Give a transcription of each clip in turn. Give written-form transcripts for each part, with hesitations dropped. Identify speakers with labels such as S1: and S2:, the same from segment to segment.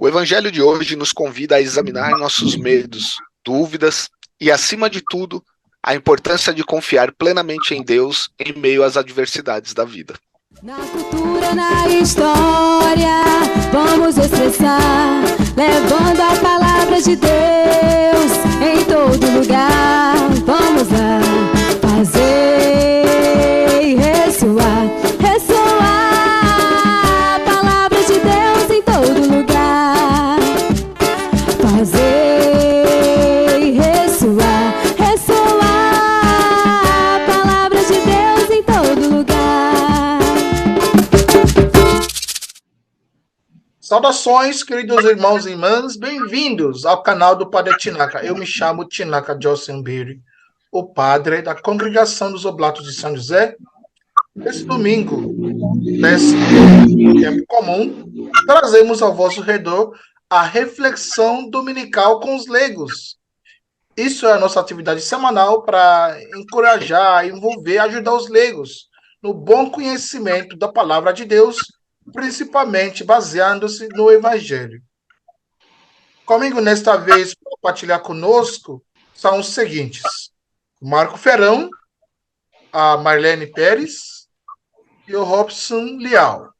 S1: O Evangelho de hoje nos convida a examinar nossos medos, dúvidas e, acima de tudo, a importância de confiar plenamente em Deus em meio às adversidades da vida.
S2: Na cultura, na história, vamos expressar, levando a palavra de Deus em todo lugar. Vamos lá, fazer ressoar, ressoar a palavra de Deus em todo lugar. Fazer ressoar, ressoar a palavra de Deus em todo lugar.
S3: Saudações, queridos irmãos e irmãs, bem-vindos ao canal do Padre Tinaka. Eu me chamo Tinaka Josenberry, o padre da Congregação dos Oblatos de São José. Esse domingo, nesse tempo comum, trazemos ao vosso redor a reflexão dominical com os leigos. Isso é a nossa atividade semanal para encorajar, envolver, ajudar os leigos no bom conhecimento da palavra de Deus, principalmente baseando-se no Evangelho. Comigo, nesta vez, para compartilhar conosco, são os seguintes: o Marco Ferrão, a Marlene Pérez e o Robson Leal.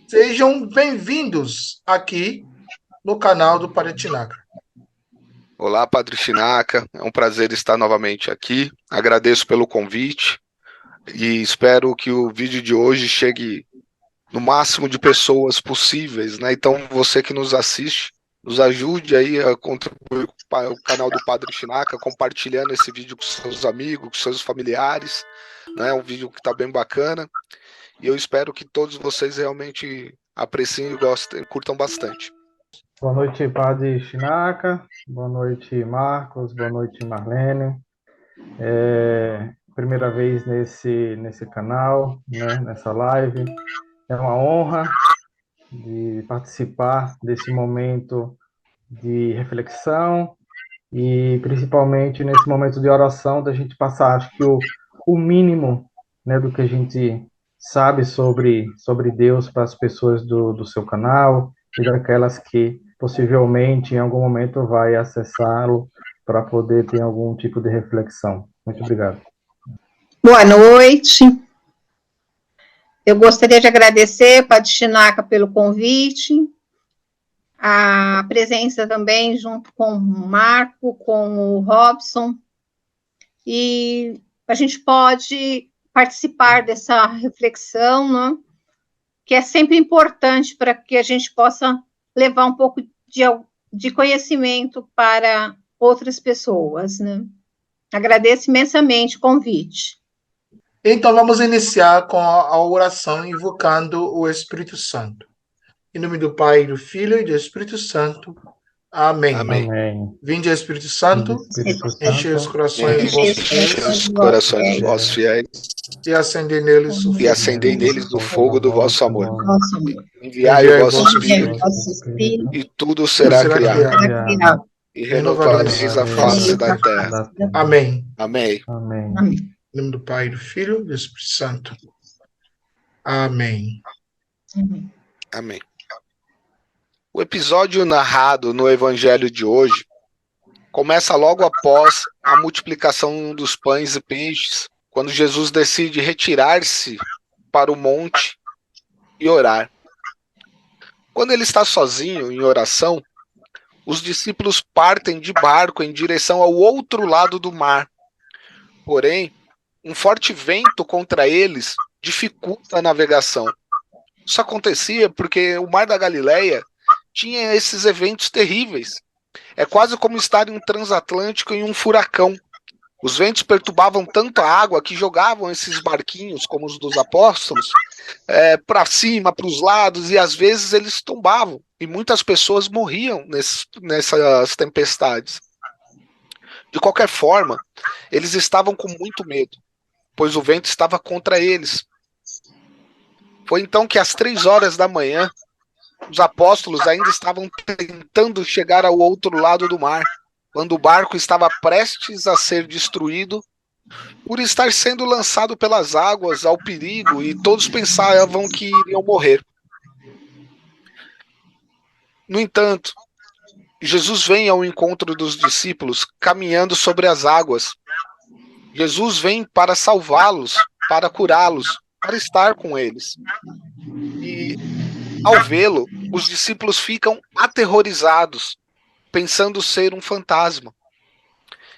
S3: Sejam bem-vindos aqui no canal do Padre Tinaka.
S1: Olá, Padre Tinaka, é um prazer estar novamente aqui. Agradeço pelo convite e espero que o vídeo de hoje chegue no máximo de pessoas possíveis, né? Então, você que nos assiste, nos ajude aí a contribuir com o canal do Padre Tinaka, compartilhando esse vídeo com seus amigos, com seus familiares, né? É um vídeo que está bem bacana e eu espero que todos vocês realmente apreciem e gostem, curtam bastante.
S4: Boa noite, Padre Tinaka. Boa noite, Marcos. Boa noite, Marlene. Primeira vez nesse canal, né? Nessa live. É uma honra de participar desse momento de reflexão e principalmente nesse momento de oração da gente passar, acho que o mínimo, né, do que a gente sabe sobre Deus para as pessoas do seu canal e daquelas que possivelmente em algum momento vai acessá-lo para poder ter algum tipo de reflexão. Muito obrigado.
S5: Boa noite. Eu gostaria de agradecer, Padre Tinaka, pelo convite, a presença também junto com o Marco, com o Robson, e a gente pode participar dessa reflexão, né, que é sempre importante para que a gente possa levar um pouco de conhecimento para outras pessoas, né? Agradeço imensamente o convite.
S3: Então, vamos iniciar com a oração invocando o Espírito Santo. Em nome do Pai, do Filho e do Espírito Santo. Amém.
S4: Amém.
S3: Vinde, Espírito Santo, enche os corações
S1: dos vossos fiéis
S3: e acendei neles
S1: o fogo do vosso amor. Enviai o vosso Espírito e tudo será criado. E renovareis a face da terra.
S3: Amém.
S1: Amém.
S4: Amém.
S3: Em nome do Pai, do Filho e do Espírito Santo. Amém.
S1: Amém. O episódio narrado no Evangelho de hoje começa logo após a multiplicação dos pães e peixes, quando Jesus decide retirar-se para o monte e orar. Quando ele está sozinho em oração, os discípulos partem de barco em direção ao outro lado do mar. Porém, um forte vento contra eles dificulta a navegação. Isso acontecia porque o Mar da Galileia tinha esses eventos terríveis. É quase como estar em um transatlântico em um furacão. Os ventos perturbavam tanto a água que jogavam esses barquinhos, como os dos apóstolos, para cima, para os lados, e às vezes eles tombavam. E muitas pessoas morriam nessas tempestades. De qualquer forma, eles estavam com muito medo, pois o vento estava contra eles. Foi então que às 3 horas da manhã, os apóstolos ainda estavam tentando chegar ao outro lado do mar, quando o barco estava prestes a ser destruído por estar sendo lançado pelas águas ao perigo, e todos pensavam que iriam morrer. No entanto, Jesus vem ao encontro dos discípulos caminhando sobre as águas. Jesus vem para salvá-los, para curá-los, para estar com eles. E, ao vê-lo, os discípulos ficam aterrorizados, pensando ser um fantasma.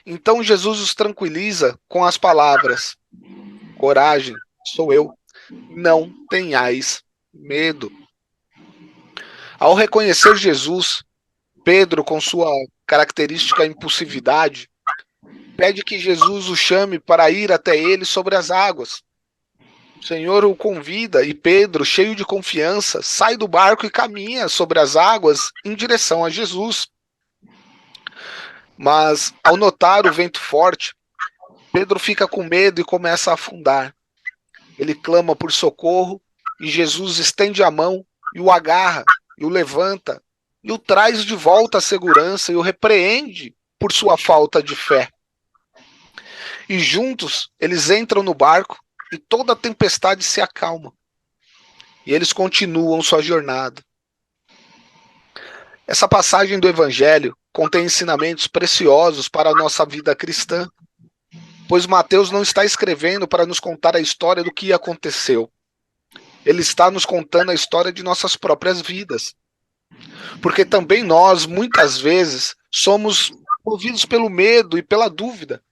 S1: Então Jesus os tranquiliza com as palavras: coragem, sou eu, não tenhais medo. Ao reconhecer Jesus, Pedro, com sua característica impulsividade, pede que Jesus o chame para ir até ele sobre as águas. O Senhor o convida e Pedro, cheio de confiança, sai do barco e caminha sobre as águas em direção a Jesus. Mas, ao notar o vento forte, Pedro fica com medo e começa a afundar. Ele clama por socorro e Jesus estende a mão e o agarra, e o levanta, e o traz de volta à segurança e o repreende por sua falta de fé. E juntos eles entram no barco e toda a tempestade se acalma. E eles continuam sua jornada. Essa passagem do Evangelho contém ensinamentos preciosos para a nossa vida cristã, pois Mateus não está escrevendo para nos contar a história do que aconteceu. Ele está nos contando a história de nossas próprias vidas. Porque também nós, muitas vezes, somos movidos pelo medo e pela dúvida.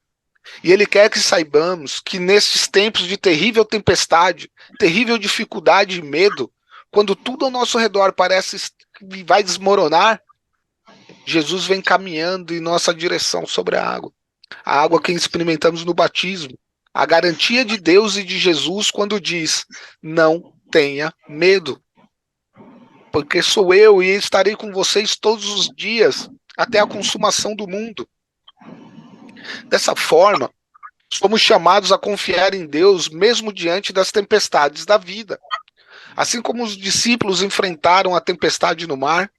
S1: E ele quer que saibamos que nesses tempos de terrível tempestade, terrível dificuldade e medo, quando tudo ao nosso redor parece que vai desmoronar, Jesus vem caminhando em nossa direção sobre a água que experimentamos no batismo, a garantia de Deus e de Jesus quando diz: não tenha medo, porque sou eu e estarei com vocês todos os dias, até a consumação do mundo. Dessa forma, somos chamados a confiar em Deus mesmo diante das tempestades da vida. Assim como os discípulos enfrentaram a tempestade no mar,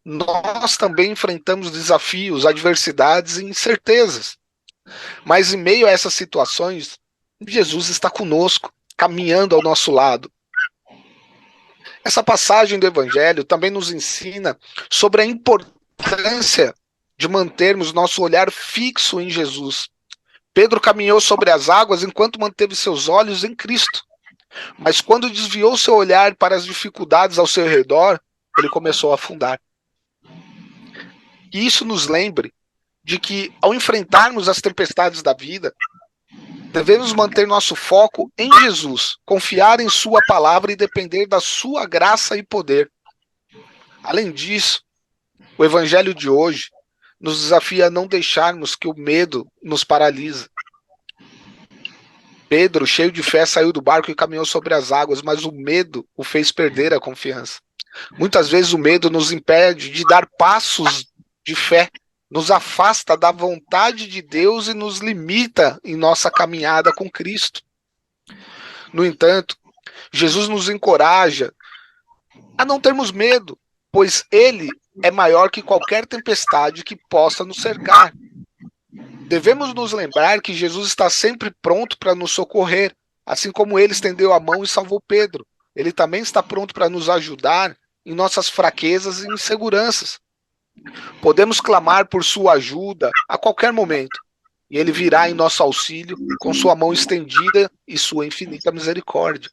S1: nós também enfrentamos desafios, adversidades e incertezas. Mas em meio a essas situações, Jesus está conosco, caminhando ao nosso lado. Essa passagem do Evangelho também nos ensina sobre a importância de mantermos nosso olhar fixo em Jesus. Pedro caminhou sobre as águas enquanto manteve seus olhos em Cristo. Mas quando desviou seu olhar para as dificuldades ao seu redor, ele começou a afundar. E isso nos lembre de que, ao enfrentarmos as tempestades da vida, devemos manter nosso foco em Jesus, confiar em sua palavra e depender da sua graça e poder. Além disso, o Evangelho de hoje nos desafia a não deixarmos que o medo nos paralise. Pedro, cheio de fé, saiu do barco e caminhou sobre as águas, mas o medo o fez perder a confiança. Muitas vezes o medo nos impede de dar passos de fé, nos afasta da vontade de Deus e nos limita em nossa caminhada com Cristo. No entanto, Jesus nos encoraja a não termos medo, pois Ele é maior que qualquer tempestade que possa nos cercar. Devemos nos lembrar que Jesus está sempre pronto para nos socorrer, assim como Ele estendeu a mão e salvou Pedro. Ele também está pronto para nos ajudar em nossas fraquezas e inseguranças. Podemos clamar por sua ajuda a qualquer momento, e Ele virá em nosso auxílio com sua mão estendida e sua infinita misericórdia.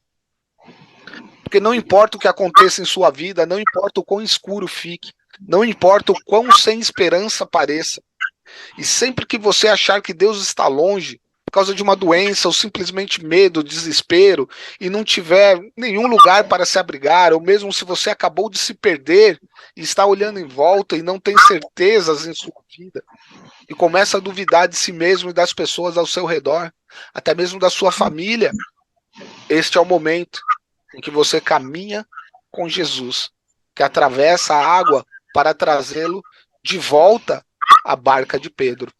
S1: Porque não importa o que aconteça em sua vida, não importa o quão escuro fique, não importa o quão sem esperança pareça, e sempre que você achar que Deus está longe, por causa de uma doença ou simplesmente medo, desespero, e não tiver nenhum lugar para se abrigar, ou mesmo se você acabou de se perder e está olhando em volta e não tem certezas em sua vida, e começa a duvidar de si mesmo e das pessoas ao seu redor, até mesmo da sua família, este é o momento em que você caminha com Jesus, que atravessa a água para trazê-lo de volta à barca de Pedro.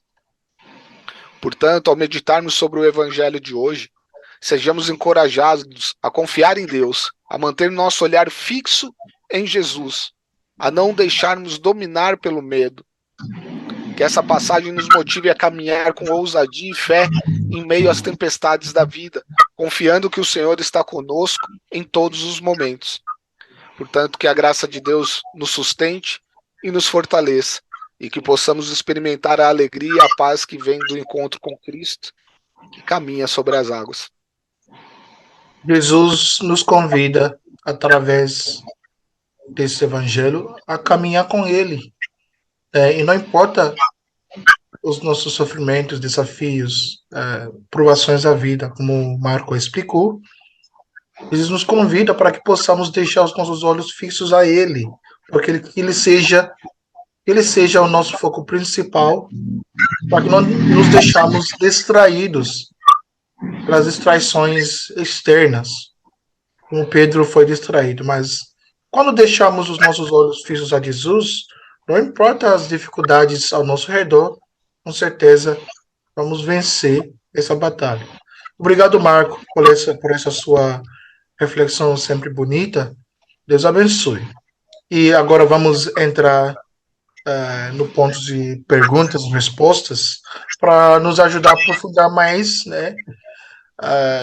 S1: Portanto, ao meditarmos sobre o Evangelho de hoje, sejamos encorajados a confiar em Deus, a manter nosso olhar fixo em Jesus, a não deixarmos dominar pelo medo. Que essa passagem nos motive a caminhar com ousadia e fé em meio às tempestades da vida, confiando que o Senhor está conosco em todos os momentos. Portanto, que a graça de Deus nos sustente e nos fortaleça, e que possamos experimentar a alegria e a paz que vem do encontro com Cristo, que caminha sobre as águas.
S3: Jesus nos convida, através desse evangelho, a caminhar com Ele. E não importa os nossos sofrimentos, desafios, provações da vida, como o Marco explicou, Jesus nos convida para que possamos deixar os nossos olhos fixos a Ele, porque Ele seja o nosso foco principal, para que não nos deixarmos distraídos pelas distrações externas, como Pedro foi distraído. Mas quando deixamos os nossos olhos fixos a Jesus, não importa as dificuldades ao nosso redor, com certeza vamos vencer essa batalha. Obrigado, Marco, por essa sua reflexão sempre bonita. Deus abençoe. E agora vamos entrar no ponto de perguntas e respostas para nos ajudar a aprofundar mais, né,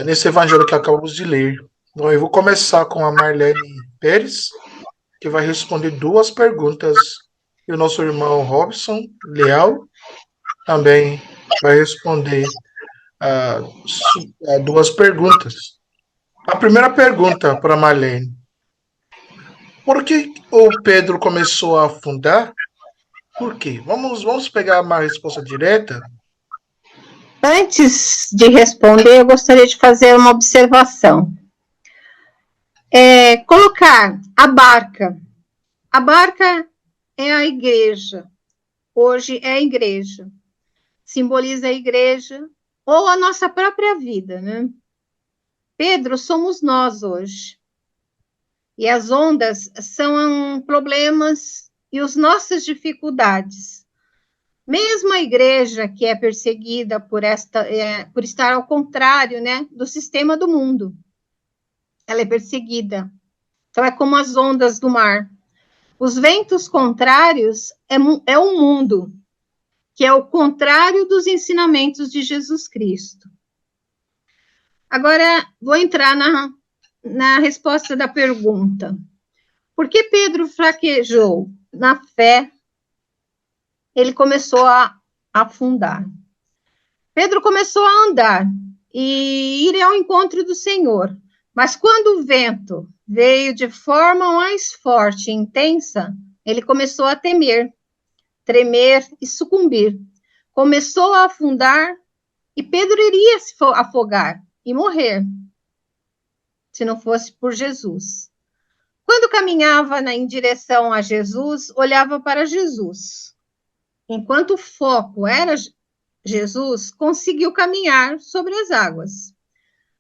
S3: nesse evangelho que acabamos de ler. Então, eu vou começar com a Marlene Pérez, que vai responder 2 perguntas, e o nosso irmão Robson Leal também vai responder 2 perguntas. A primeira pergunta para Marlene: por que o Pedro começou a afundar? Por quê? Vamos pegar uma resposta direta?
S5: Antes de responder, eu gostaria de fazer uma observação. Colocar a barca. A barca é a igreja. Hoje é a igreja. Simboliza a igreja ou a nossa própria vida, né? Pedro somos nós hoje. E as ondas são problemas e as nossas dificuldades. Mesmo a igreja que é perseguida por estar ao contrário, né, do sistema do mundo, ela é perseguida. Então é como as ondas do mar. Os ventos contrários é o mundo, que é o contrário dos ensinamentos de Jesus Cristo. Agora, vou entrar na resposta da pergunta. Por que Pedro fraquejou? Na fé, ele começou a afundar. Pedro começou a andar e ir ao encontro do Senhor. Mas quando o vento veio de forma mais forte e intensa, ele começou a temer, tremer e sucumbir. Começou a afundar e Pedro iria se afogar e morrer, se não fosse por Jesus. Quando caminhava em direção a Jesus, olhava para Jesus. Enquanto o foco era Jesus, conseguiu caminhar sobre as águas.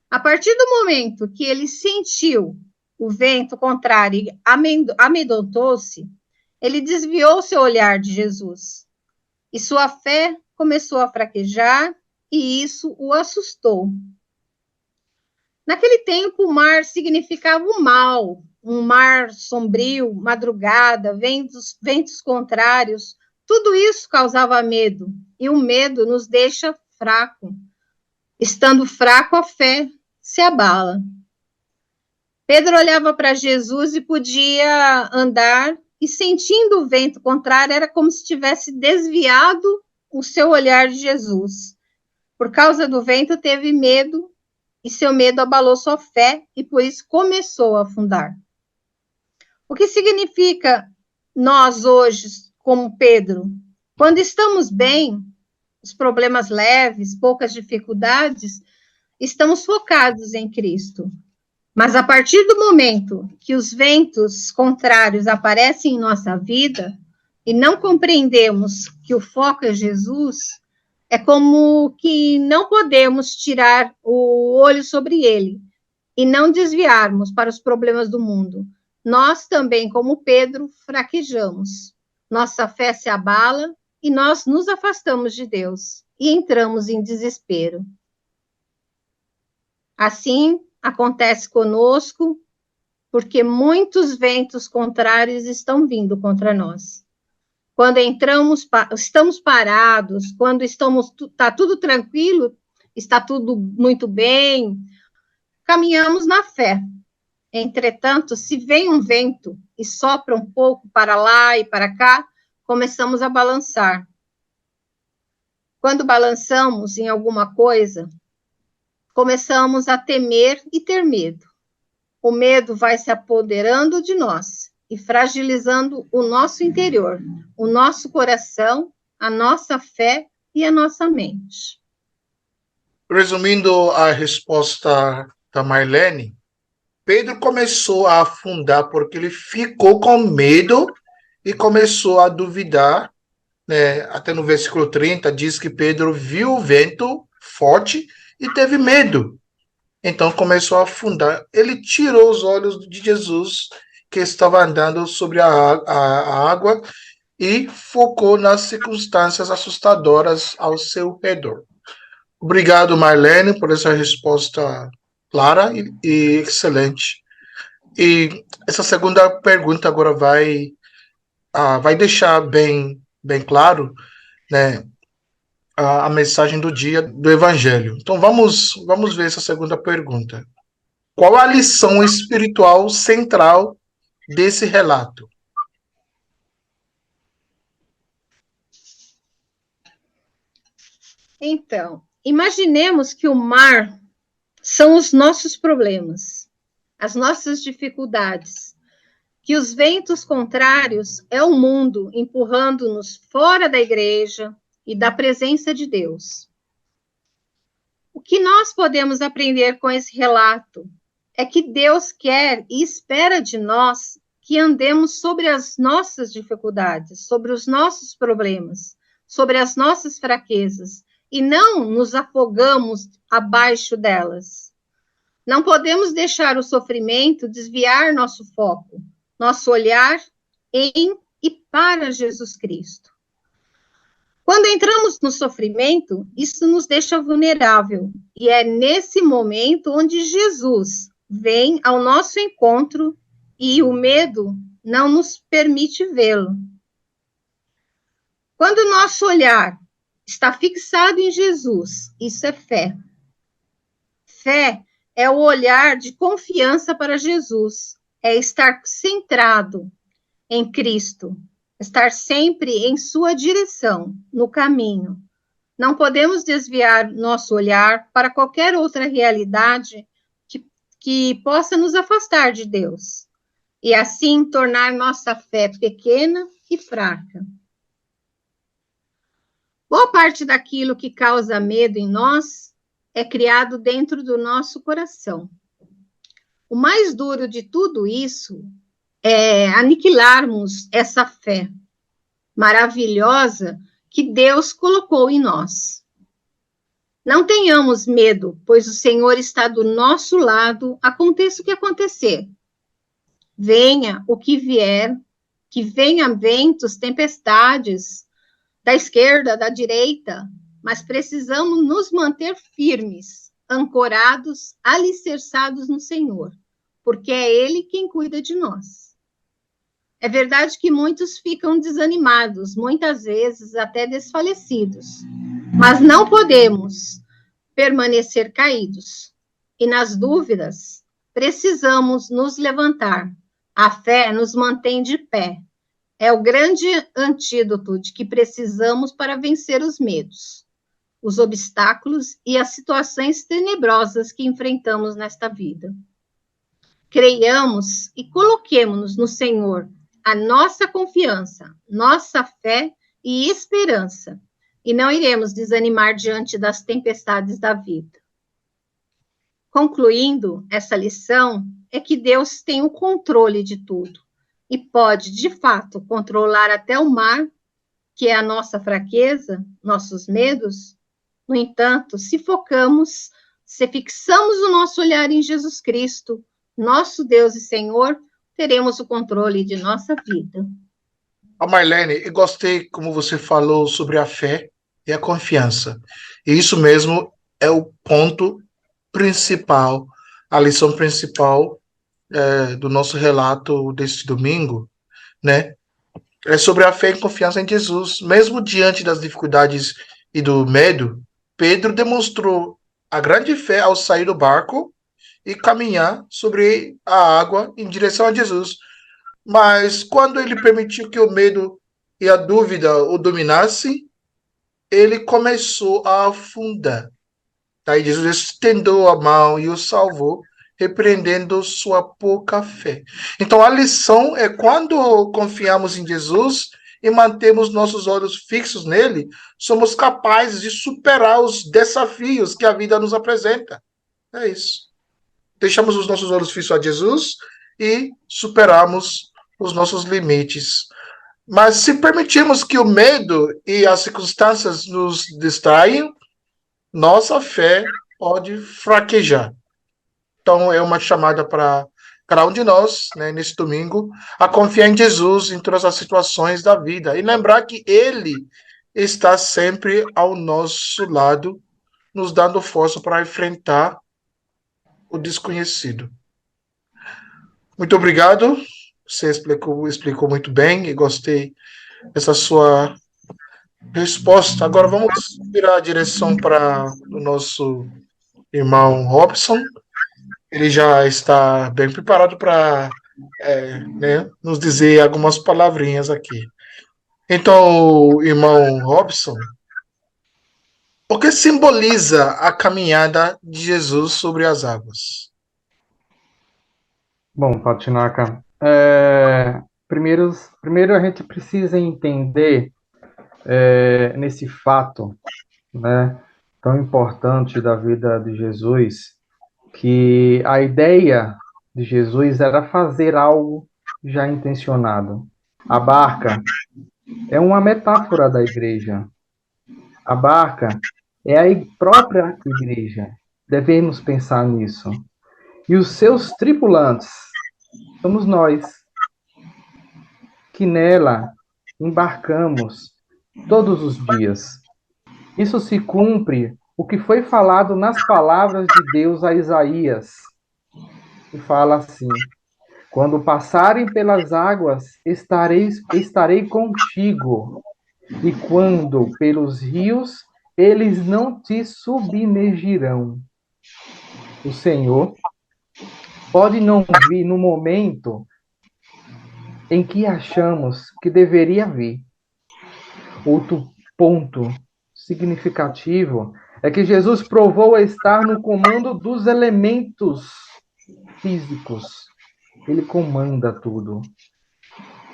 S5: A partir do momento que ele sentiu o vento contrário e amedrontou-se, ele desviou seu olhar de Jesus. E sua fé começou a fraquejar e isso o assustou. Naquele tempo, o mar significava o mal, um mar sombrio, madrugada, ventos contrários, tudo isso causava medo, e o medo nos deixa fraco. Estando fraco, a fé se abala. Pedro olhava para Jesus e podia andar, e sentindo o vento contrário, era como se tivesse desviado o seu olhar de Jesus. Por causa do vento, teve medo, e seu medo abalou sua fé, e por isso começou a afundar. O que significa nós hoje, como Pedro? Quando estamos bem, os problemas leves, poucas dificuldades, estamos focados em Cristo. Mas a partir do momento que os ventos contrários aparecem em nossa vida e não compreendemos que o foco é Jesus, é como que não podemos tirar o olho sobre ele e não desviarmos para os problemas do mundo. Nós também, como Pedro, fraquejamos. Nossa fé se abala e nós nos afastamos de Deus e entramos em desespero. Assim acontece conosco, porque muitos ventos contrários estão vindo contra nós. Quando estamos parados, quando está tudo tranquilo, está tudo muito bem, caminhamos na fé. Entretanto, se vem um vento e sopra um pouco para lá e para cá, começamos a balançar. Quando balançamos em alguma coisa, começamos a temer e ter medo. O medo vai se apoderando de nós e fragilizando o nosso interior, o nosso coração, a nossa fé e a nossa mente.
S3: Resumindo a resposta da Marlene, Pedro começou a afundar porque ele ficou com medo e começou a duvidar, né? Até no versículo 30 diz que Pedro viu o vento forte e teve medo. Então começou a afundar. Ele tirou os olhos de Jesus, que estava andando sobre a água, e focou nas circunstâncias assustadoras ao seu redor. Obrigado, Marlene, por essa resposta clara e excelente. E essa segunda pergunta agora vai deixar bem claro, né, a mensagem do dia do Evangelho. Então vamos ver essa segunda pergunta. Qual a lição espiritual central desse relato?
S5: Então, imaginemos que o mar são os nossos problemas, as nossas dificuldades, que os ventos contrários é o mundo empurrando-nos fora da igreja e da presença de Deus. O que nós podemos aprender com esse relato é que Deus quer e espera de nós que andemos sobre as nossas dificuldades, sobre os nossos problemas, sobre as nossas fraquezas, e não nos afogamos abaixo delas. Não podemos deixar o sofrimento desviar nosso foco, nosso olhar em e para Jesus Cristo. Quando entramos no sofrimento, isso nos deixa vulnerável, e é nesse momento onde Jesus vem ao nosso encontro e o medo não nos permite vê-lo. Quando o nosso olhar está fixado em Jesus, isso é fé. Fé é o olhar de confiança para Jesus, é estar centrado em Cristo, estar sempre em sua direção, no caminho. Não podemos desviar nosso olhar para qualquer outra realidade que possa nos afastar de Deus, e assim tornar nossa fé pequena e fraca. Boa parte daquilo que causa medo em nós é criado dentro do nosso coração. O mais duro de tudo isso é aniquilarmos essa fé maravilhosa que Deus colocou em nós. Não tenhamos medo, pois o Senhor está do nosso lado, aconteça o que acontecer. Venha o que vier, que venha ventos, tempestades, da esquerda, da direita, mas precisamos nos manter firmes, ancorados, alicerçados no Senhor, porque é Ele quem cuida de nós. É verdade que muitos ficam desanimados, muitas vezes até desfalecidos, mas não podemos permanecer caídos. E nas dúvidas, precisamos nos levantar. A fé nos mantém de pé. É o grande antídoto de que precisamos para vencer os medos, os obstáculos e as situações tenebrosas que enfrentamos nesta vida. Creiamos e coloquemo-nos no Senhor a nossa confiança, nossa fé e esperança, e não iremos desanimar diante das tempestades da vida. Concluindo essa lição, é que Deus tem o controle de tudo e pode, de fato, controlar até o mar, que é a nossa fraqueza, nossos medos. No entanto, se fixamos o nosso olhar em Jesus Cristo, nosso Deus e Senhor, teremos o controle de nossa vida.
S3: Marlene, eu gostei como você falou sobre a fé e a confiança. E isso mesmo é o ponto principal, a lição principal do nosso relato deste domingo, né? É sobre a fé e confiança em Jesus. Mesmo diante das dificuldades e do medo, Pedro demonstrou a grande fé ao sair do barco e caminhar sobre a água em direção a Jesus. Mas quando ele permitiu que o medo e a dúvida o dominassem, ele começou a afundar. Daí Jesus estendeu a mão e o salvou, repreendendo sua pouca fé. Então a lição é quando confiamos em Jesus e mantemos nossos olhos fixos nele, somos capazes de superar os desafios que a vida nos apresenta. É isso. Deixamos os nossos olhos fixos a Jesus e superamos os nossos limites. Mas se permitirmos que o medo e as circunstâncias nos distraiam, nossa fé pode fraquejar. Então, é uma chamada para cada um de nós, né, nesse domingo, a confiar em Jesus em todas as situações da vida e lembrar que Ele está sempre ao nosso lado, nos dando força para enfrentar o desconhecido. Muito obrigado. Você explicou muito bem e gostei dessa sua resposta. Agora vamos virar a direção para o nosso irmão Robson. Ele já está bem preparado para né, nos dizer algumas palavrinhas aqui. Então, irmão Robson, o que simboliza a caminhada de Jesus sobre as águas?
S4: Bom, Patinaka, primeiro a gente precisa entender nesse fato, né, tão importante da vida de Jesus, que a ideia de Jesus era fazer algo já intencionado. A barca é uma metáfora da igreja. A barca é a própria igreja. Devemos pensar nisso. E os seus tripulantes somos nós, que nela embarcamos todos os dias. Isso se cumpre o que foi falado nas palavras de Deus a Isaías, que fala assim: quando passarem pelas águas, estarei contigo, e quando pelos rios, eles não te submergirão. O Senhor pode não vir no momento em que achamos que deveria vir. Outro ponto significativo é que Jesus provou estar no comando dos elementos físicos. Ele comanda tudo.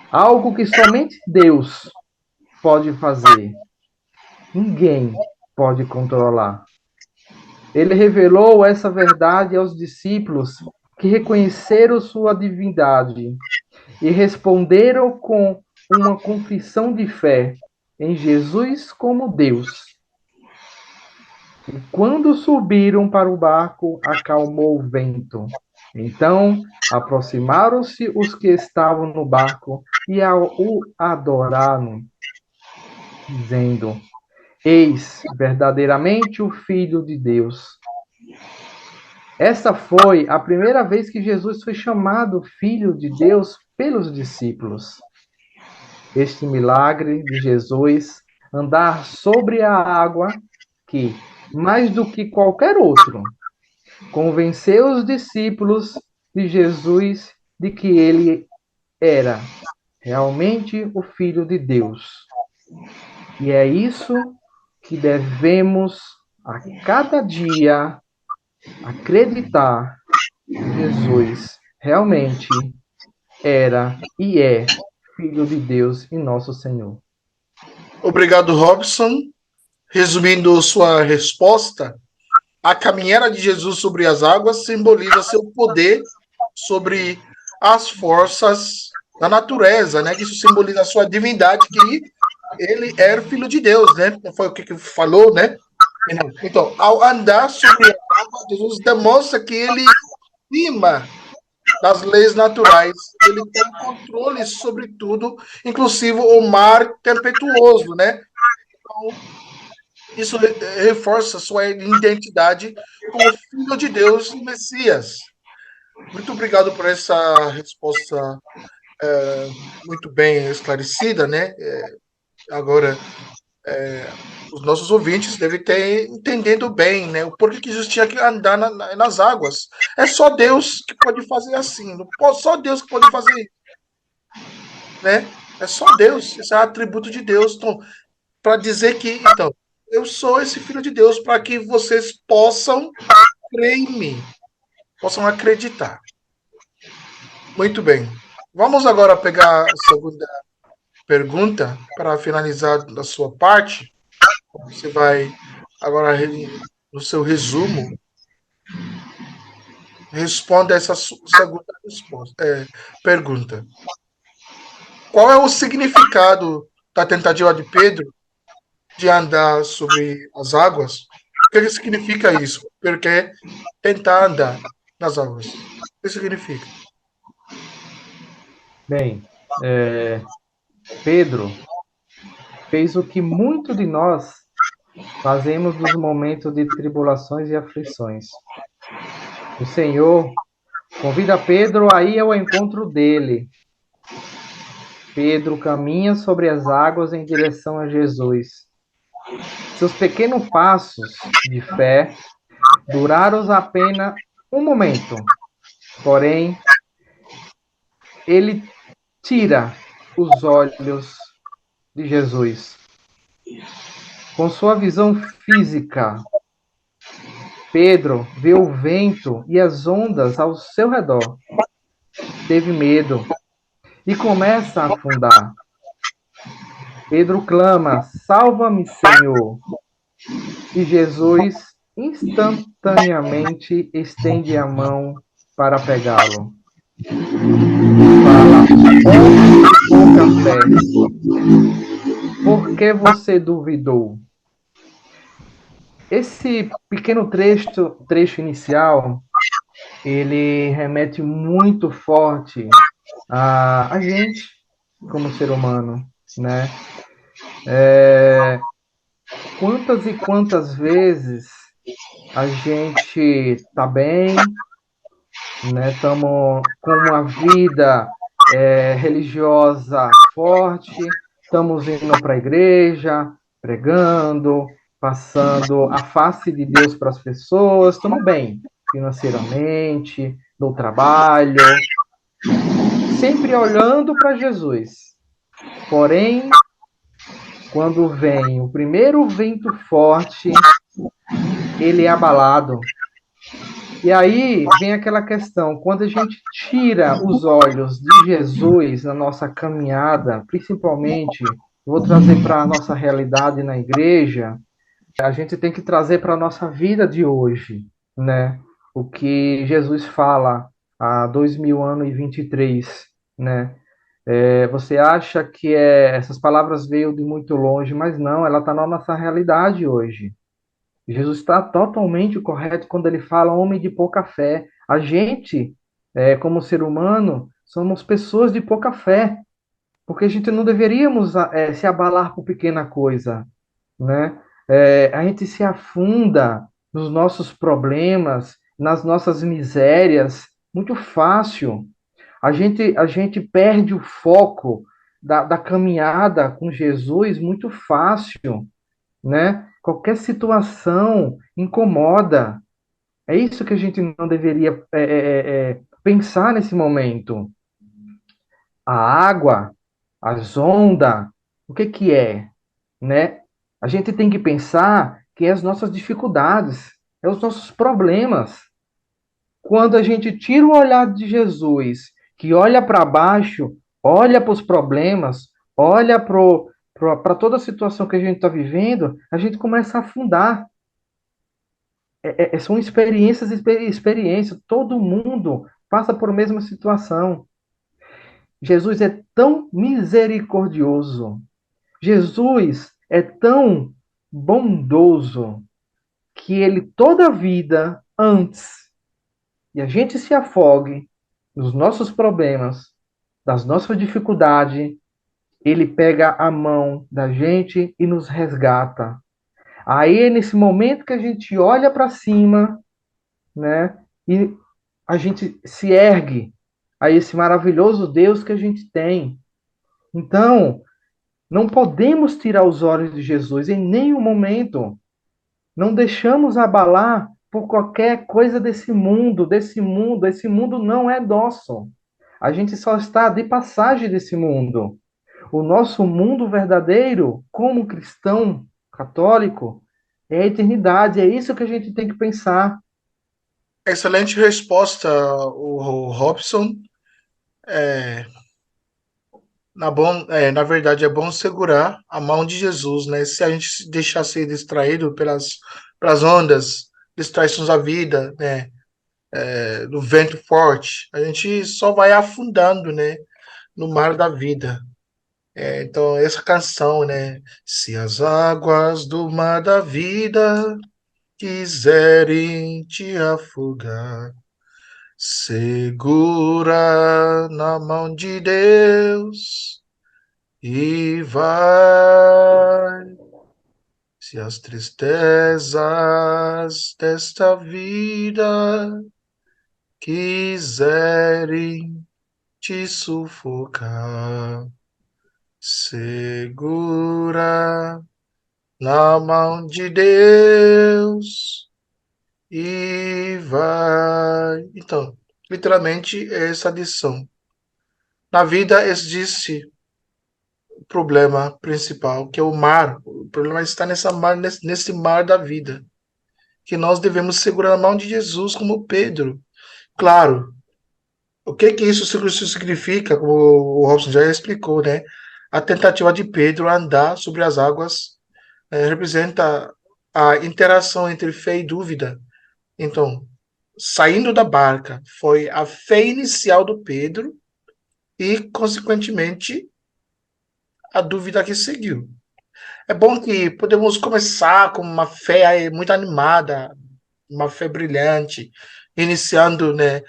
S4: Algo que somente Deus pode fazer. Ninguém pode controlar. Ele revelou essa verdade aos discípulos que reconheceram sua divindade e responderam com uma confissão de fé em Jesus como Deus. E quando subiram para o barco, acalmou o vento. Então, aproximaram-se os que estavam no barco e o adoraram, dizendo: Eis verdadeiramente o Filho de Deus. Essa foi a primeira vez que Jesus foi chamado Filho de Deus pelos discípulos. Este milagre de Jesus, andar sobre a água, que, mais do que qualquer outro, convenceu os discípulos de Jesus de que ele era realmente o Filho de Deus. E é isso que devemos a cada dia acreditar que Jesus realmente era e é Filho de Deus e nosso Senhor.
S3: Obrigado, Robson. Resumindo sua resposta, a caminhada de Jesus sobre as águas simboliza seu poder sobre as forças da natureza, né? Isso simboliza a sua divindade, que ele era filho de Deus, né? Foi o que falou, né? Então, ao andar sobre a água, Jesus demonstra que ele acima das leis naturais, ele tem controle sobre tudo, inclusive o mar tempestuoso, né? Então, isso reforça sua identidade como filho de Deus e Messias. Muito obrigado por essa resposta muito bem esclarecida, né? Agora, os nossos ouvintes devem ter entendendo bem, né? O porquê que Jesus tinha que andar nas águas. É só Deus que pode fazer assim. Só Deus que pode fazer isso, né? É só Deus. Esse é o atributo de Deus. Então, para dizer que, então, eu sou esse filho de Deus para que vocês possam crer em mim, possam acreditar. Muito bem. Vamos agora pegar a segunda pergunta para finalizar a sua parte. Você vai agora no seu resumo responda essa segunda pergunta. Qual é o significado da tentativa de Pedro de andar sobre as águas? O que significa isso? Porque tentar andar nas águas. O que significa?
S4: Bem, Pedro fez o que muito de nós fazemos nos momentos de tribulações e aflições. O Senhor convida Pedro a ir ao encontro dele. Pedro caminha sobre as águas em direção a Jesus. Seus pequenos passos de fé duraram apenas um momento. Porém, ele tira os olhos de Jesus. Com sua visão física, Pedro vê o vento e as ondas ao seu redor. Teve medo e começa a afundar. Pedro clama: "Salva-me, Senhor!" E Jesus instantaneamente estende a mão para pegá-lo. Fala: "Homem de pouca fé, por que você duvidou?" Esse pequeno trecho inicial, ele remete muito forte a gente como ser humano, né? Quantas e quantas vezes a gente tá bem, né? Estamos com uma vida religiosa forte, estamos indo para a igreja, pregando, passando a face de Deus para as pessoas, estamos bem financeiramente, no trabalho, sempre olhando para Jesus. Porém, quando vem o primeiro vento forte, ele é abalado. E aí vem aquela questão, quando a gente tira os olhos de Jesus na nossa caminhada, principalmente, vou trazer para a nossa realidade na igreja, a gente tem que trazer para a nossa vida de hoje, né? O que Jesus fala há 2000 anos e 23, né? Você acha que essas palavras veio de muito longe, mas não, ela está na nossa realidade hoje. Jesus está totalmente correto quando ele fala homem de pouca fé. A gente, como ser humano, somos pessoas de pouca fé, porque a gente não deveríamos se abalar por pequena coisa, né? A gente se afunda nos nossos problemas, nas nossas misérias, muito fácil. A gente perde o foco da caminhada com Jesus muito fácil, né? Qualquer situação incomoda. É isso que a gente não deveria pensar nesse momento. A água, as ondas, o que que é, né? A gente tem que pensar que é as nossas dificuldades, é os nossos problemas. Quando a gente tira o olhar de Jesus, que olha para baixo, olha para os problemas, olha para toda a situação que a gente está vivendo, a gente começa a afundar. São experiências. Todo mundo passa por a mesma situação. Jesus é tão misericordioso. Jesus é tão bondoso que ele toda a vida, antes de a gente se afogue nos nossos problemas, das nossas dificuldades, ele pega a mão da gente e nos resgata. Aí é nesse momento que a gente olha para cima, né? E a gente se ergue a esse maravilhoso Deus que a gente tem. Então, Não podemos tirar os olhos de Jesus em nenhum momento. Não deixamos abalar por qualquer coisa desse mundo, desse mundo. Esse mundo não é nosso. A gente só está de passagem desse mundo. O nosso mundo verdadeiro, como cristão católico, é a eternidade. É isso que a gente tem que pensar.
S3: Excelente resposta, o Robson. Na verdade, é bom segurar a mão de Jesus, né? Se a gente se deixar ser distraído pelas ondas, distrações da vida, né? Do vento forte, a gente só vai afundando, né? No mar da vida. Então, essa canção, né? Se as águas do mar da vida quiserem te afogar, segura na mão de Deus e vai. Se as tristezas desta vida quiserem te sufocar, segura na mão de Deus e vai. Então, literalmente, é essa lição. Na vida existe o problema principal, que é o mar. O problema está nesse mar da vida, que nós devemos segurar a mão de Jesus como Pedro. Claro, o que que isso significa, como o Robson já explicou, né? A tentativa de Pedro andar sobre as águas representa a interação entre fé e dúvida. Então, saindo da barca foi a fé inicial do Pedro e, consequentemente, a dúvida que seguiu. É bom que podemos começar com uma fé muito animada, uma fé brilhante, iniciando, né,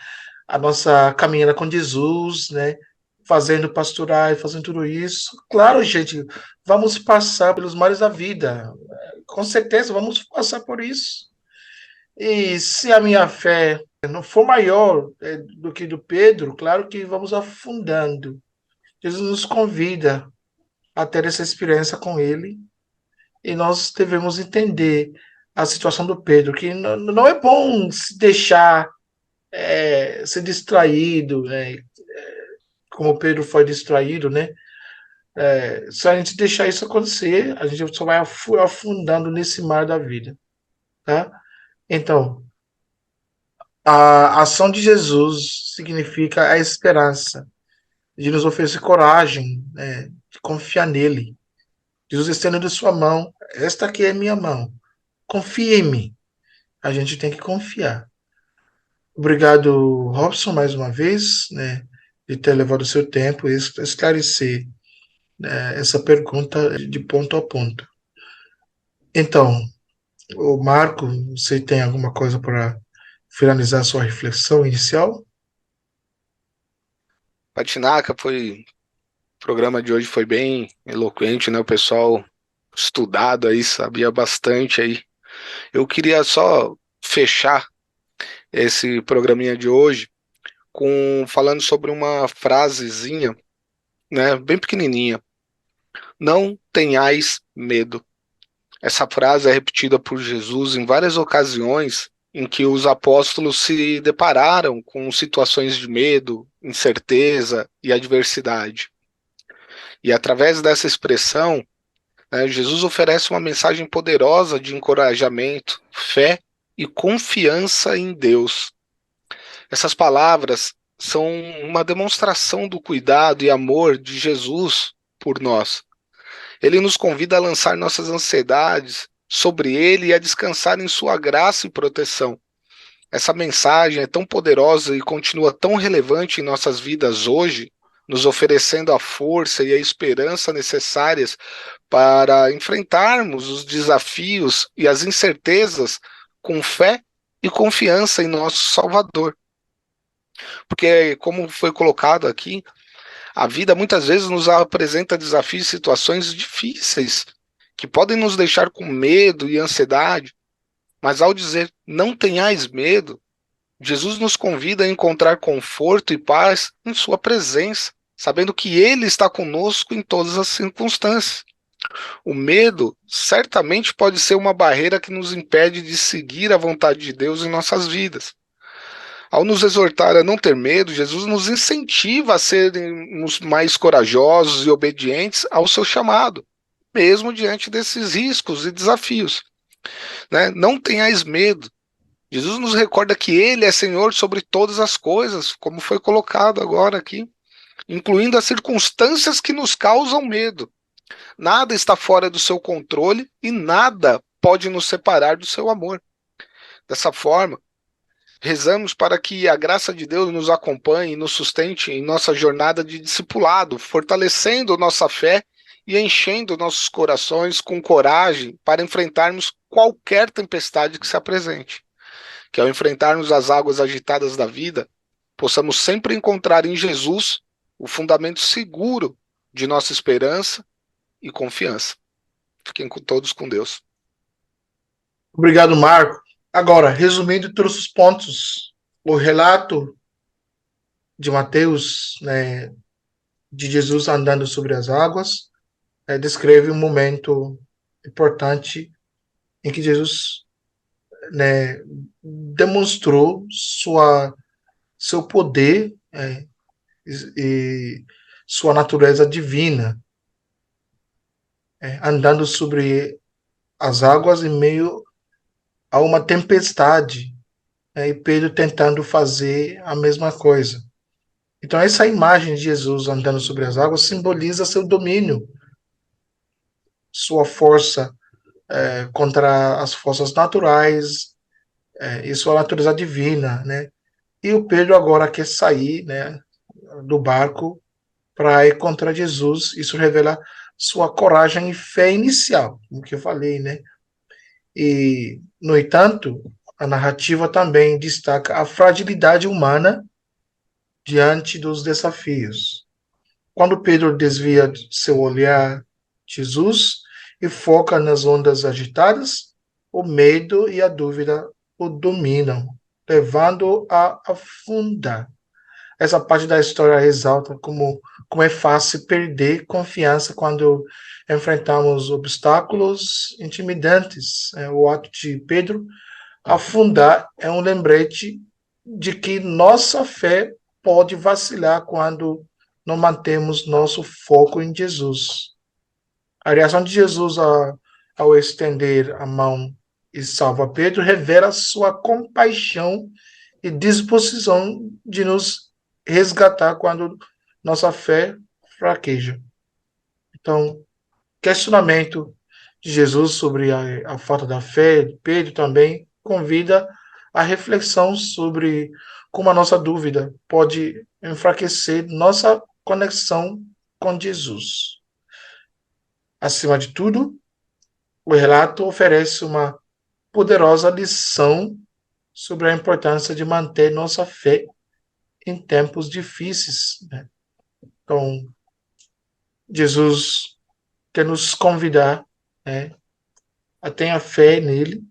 S3: a nossa caminhada com Jesus, né, fazendo pastorais, fazendo tudo isso. Claro, gente, vamos passar pelos mares da vida. Com certeza vamos passar por isso. E se a minha fé não for maior do que do Pedro, claro que vamos afundando. Jesus nos convida a ter essa experiência com ele e nós devemos entender a situação do Pedro, que não é bom se deixar ser distraído, né? Como Pedro foi distraído, né? Se a gente deixar isso acontecer, a gente só vai afundando nesse mar da vida, tá? Então, a ação de Jesus significa a esperança, de nos oferecer coragem, né, de confiar nele. Jesus estendendo sua mão, esta aqui é minha mão, confia em mim. A gente tem que confiar. Obrigado, Robson, mais uma vez, né, de ter levado o seu tempo e esclarecer, né, essa pergunta de ponto a ponto. Então, o Marco, você tem alguma coisa para finalizar sua reflexão inicial?
S1: Patinaca, o programa de hoje foi bem eloquente, né? O pessoal estudado aí, sabia bastante aí. Eu queria só fechar esse programinha de hoje falando sobre uma frasezinha, né, bem pequenininha. Não tenhais medo. Essa frase é repetida por Jesus em várias ocasiões em que os apóstolos se depararam com situações de medo, incerteza e adversidade. E através dessa expressão, né, Jesus oferece uma mensagem poderosa de encorajamento, fé e confiança em Deus. Essas palavras são uma demonstração do cuidado e amor de Jesus por nós. Ele nos convida a lançar nossas ansiedades sobre ele e a descansar em sua graça e proteção. Essa mensagem é tão poderosa e continua tão relevante em nossas vidas hoje, nos oferecendo a força e a esperança necessárias para enfrentarmos os desafios e as incertezas com fé e confiança em nosso Salvador. Porque, como foi colocado aqui, a vida muitas vezes nos apresenta desafios e situações difíceis, que podem nos deixar com medo e ansiedade, mas ao dizer não tenhais medo, Jesus nos convida a encontrar conforto e paz em sua presença. sabendo que Ele está conosco em todas as circunstâncias. O medo certamente pode ser uma barreira que nos impede de seguir a vontade de Deus em nossas vidas. Ao nos exortar a não ter medo, Jesus nos incentiva a sermos mais corajosos e obedientes ao seu chamado, mesmo diante desses riscos e desafios. Né? Não tenhais medo. Jesus nos recorda que Ele é Senhor sobre todas as coisas, como foi colocado agora aqui, incluindo as circunstâncias que nos causam medo. Nada está fora do seu controle e nada pode nos separar do seu amor. Dessa forma, rezamos para que a graça de Deus nos acompanhe e nos sustente em nossa jornada de discipulado, fortalecendo nossa fé e enchendo nossos corações com coragem para enfrentarmos qualquer tempestade que se apresente. Que ao enfrentarmos as águas agitadas da vida, possamos sempre encontrar em Jesus o fundamento seguro de nossa esperança e confiança. Fiquem todos com Deus.
S3: Obrigado, Marco. Agora, resumindo todos os pontos, o relato de Mateus, né, de Jesus andando sobre as águas, descreve um momento importante em que Jesus, né, demonstrou seu poder e sua natureza divina, andando sobre as águas em meio a uma tempestade, e Pedro tentando fazer a mesma coisa. Então, essa imagem de Jesus andando sobre as águas simboliza seu domínio, sua força contra as forças naturais e sua natureza divina, né? E o Pedro agora quer sair, né, do barco para ir contra Jesus. Isso revela sua coragem e fé inicial, como que eu falei, né? E, no entanto, a narrativa também destaca a fragilidade humana diante dos desafios. Quando Pedro desvia seu olhar de Jesus e foca nas ondas agitadas, o medo e a dúvida o dominam, levando-o a afundar. Essa parte da história exalta como é fácil perder confiança quando enfrentamos obstáculos intimidantes. O ato de Pedro afundar é um lembrete de que nossa fé pode vacilar quando não mantemos nosso foco em Jesus. A reação de Jesus ao estender a mão e salvar Pedro revela sua compaixão e disposição de nos resgatar quando nossa fé fraqueja. Então, questionamento de Jesus sobre a falta da fé de Pedro também convida a reflexão sobre como a nossa dúvida pode enfraquecer nossa conexão com Jesus. Acima de tudo, o relato oferece uma poderosa lição sobre a importância de manter nossa fé em tempos difíceis, né? Então, Jesus quer nos convidar, né, a ter fé nele,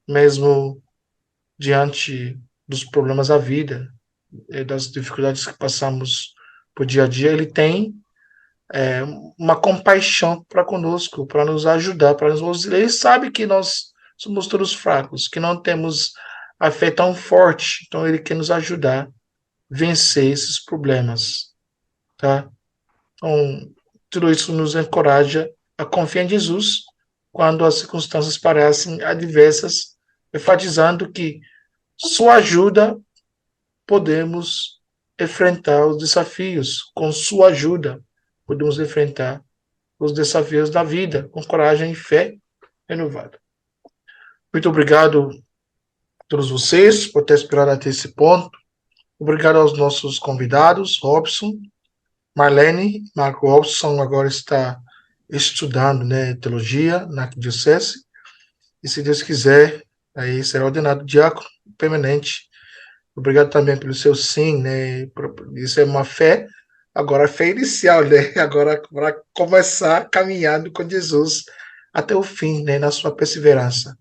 S3: mesmo diante dos problemas da vida, das dificuldades que passamos por dia a dia. Ele tem uma compaixão para conosco, para nos ajudar, para nos... Ele sabe que nós somos todos fracos, que não temos a fé tão forte, então ele quer nos ajudar a vencer esses problemas, tá? Então, tudo isso nos encoraja a confiar em Jesus quando as circunstâncias parecem adversas, enfatizando que sua ajuda podemos enfrentar os desafios. Com sua ajuda podemos enfrentar os desafios da vida com coragem e fé renovada. Muito obrigado a todos vocês por ter esperado até esse ponto. Obrigado aos nossos convidados, Robson, Marlene. Marco Robson agora está estudando, né, teologia na Arquidiocese, e se Deus quiser, aí será ordenado diácono permanente. Obrigado também pelo seu sim, né? Isso é uma fé, agora fé inicial, né? Agora para começar caminhando com Jesus até o fim, né, na sua perseverança.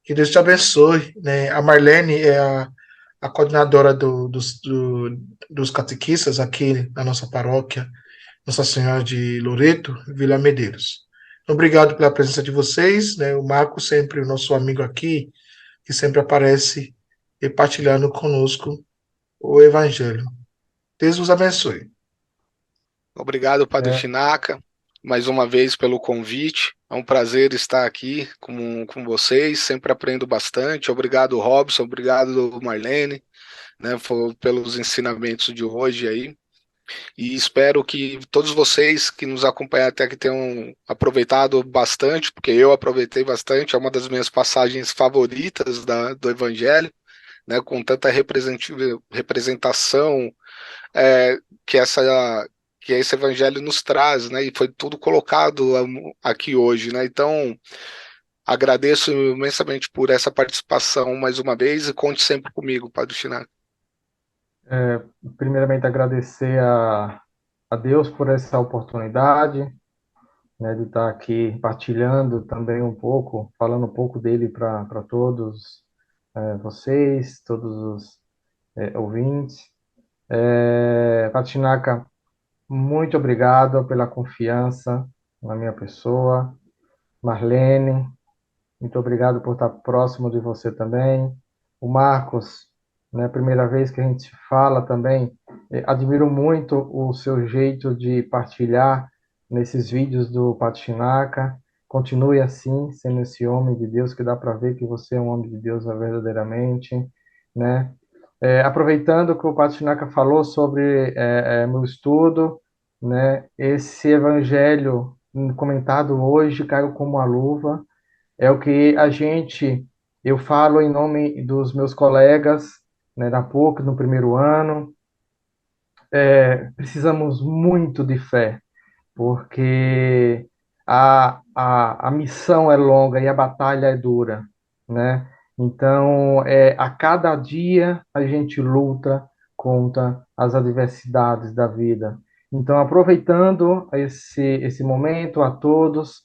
S3: Que Deus te abençoe, né? A Marlene é a a coordenadora dos catequistas aqui na nossa paróquia, Nossa Senhora de Loreto, Vila Medeiros. Obrigado pela presença de vocês, né? O Marco, sempre o nosso amigo aqui, que sempre aparece e partilhando conosco o Evangelho. Deus os abençoe.
S1: Obrigado, Padre
S4: É.
S1: Chinaca, mais uma vez pelo convite. É um prazer estar aqui com vocês, sempre aprendo bastante. Obrigado, Robson, obrigado, Marlene, né, pelos ensinamentos de hoje aí. E espero que todos vocês que nos acompanham até aqui tenham aproveitado bastante, porque eu aproveitei bastante, é uma das minhas passagens favoritas do Evangelho, né, com tanta representação é, que que esse evangelho nos traz, né? E foi tudo colocado aqui hoje, né? Então, agradeço imensamente por essa participação mais uma vez e conte sempre comigo, Padre Chinaca.
S4: Primeiramente, agradecer a Deus por essa oportunidade, né, de estar aqui partilhando também um pouco, falando um pouco dele para todos vocês, todos os ouvintes. Patinaka, muito obrigado pela confiança na minha pessoa. Marlene, muito obrigado por estar próximo de você também. O Marcos, né, primeira vez que a gente fala também, admiro muito o seu jeito de partilhar nesses vídeos do Patinaka. Continue assim, sendo esse homem de Deus, que dá para ver que você é um homem de Deus verdadeiramente, né? Aproveitando que o Patinaka falou sobre meu estudo, né? Esse evangelho comentado hoje caiu como uma luva. É o que eu falo em nome dos meus colegas, né, da PUC, no primeiro ano. Precisamos muito de fé, porque a missão é longa e a batalha é dura, né? Então, a cada dia a gente luta contra as adversidades da vida. Então, aproveitando esse momento a todos,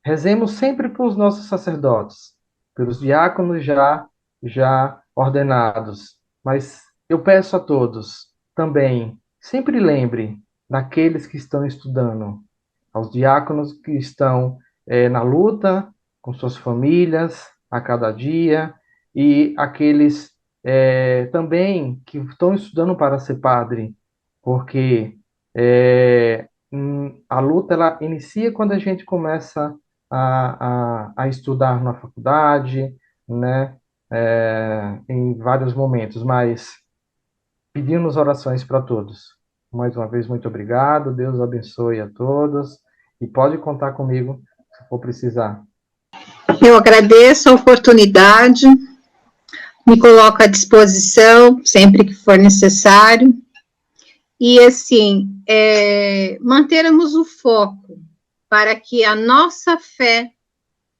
S4: rezemos sempre pelos nossos sacerdotes, pelos diáconos já ordenados. Mas eu peço a todos também, sempre lembre daqueles que estão estudando, aos diáconos que estão na luta com suas famílias a cada dia, e aqueles também que estão estudando para ser padre, porque a luta ela inicia quando a gente começa a estudar na faculdade, né? Em vários momentos, mas pedimos orações para todos. Mais uma vez, muito obrigado, Deus abençoe a todos, e pode contar comigo se for precisar.
S5: Eu agradeço a oportunidade, me coloco à disposição sempre que for necessário, e assim, mantermos o foco para que a nossa fé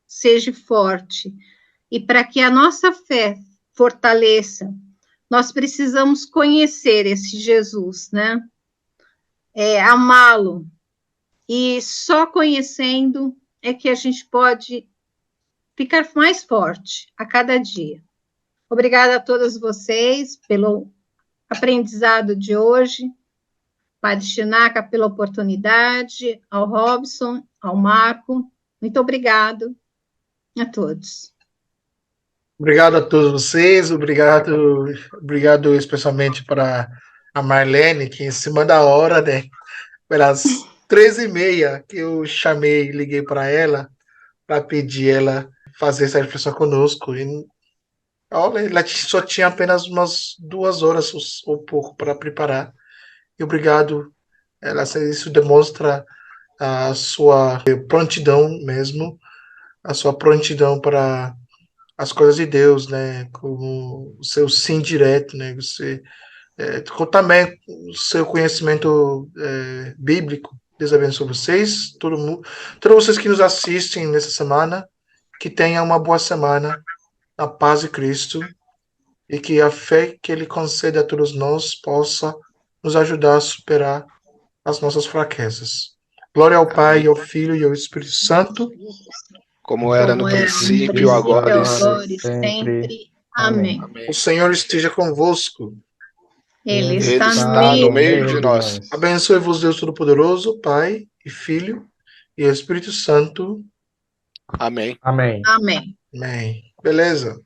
S5: seja forte e para que a nossa fé fortaleça, nós precisamos conhecer esse Jesus, né? Amá-lo. E só conhecendo é que a gente pode ficar mais forte a cada dia. Obrigada a todos vocês pelo aprendizado de hoje. Padre Chinaca, pela oportunidade, ao Robson, ao Marco. Muito obrigado a todos.
S3: Obrigado a todos vocês, obrigado especialmente para a Marlene, que em cima da hora, né, pelas 13h30 que eu liguei para ela, para pedir ela fazer essa reflexão conosco, e olha, ela só tinha apenas umas 2 horas ou pouco para preparar, e obrigado, isso demonstra a sua prontidão mesmo, a sua prontidão para as coisas de Deus, né? Com o seu sim direto, né? Você com também o seu conhecimento bíblico. Deus abençoe vocês, todos vocês que nos assistem nessa semana, que tenham uma boa semana, na paz de Cristo, e que a fé que Ele concede a todos nós possa nos ajudar a superar as nossas fraquezas. Glória ao Pai, ao Filho e ao Espírito Santo,
S1: Como era no princípio, agora
S5: e sempre. Amém.
S1: Amém.
S3: O Senhor esteja convosco.
S5: Ele
S1: Ele
S5: está
S1: está no meio de nós.
S3: Abençoe-vos Deus Todo-Poderoso, Pai e Filho e Espírito Santo.
S1: Amém.
S4: Amém.
S5: Amém.
S3: Amém. Beleza.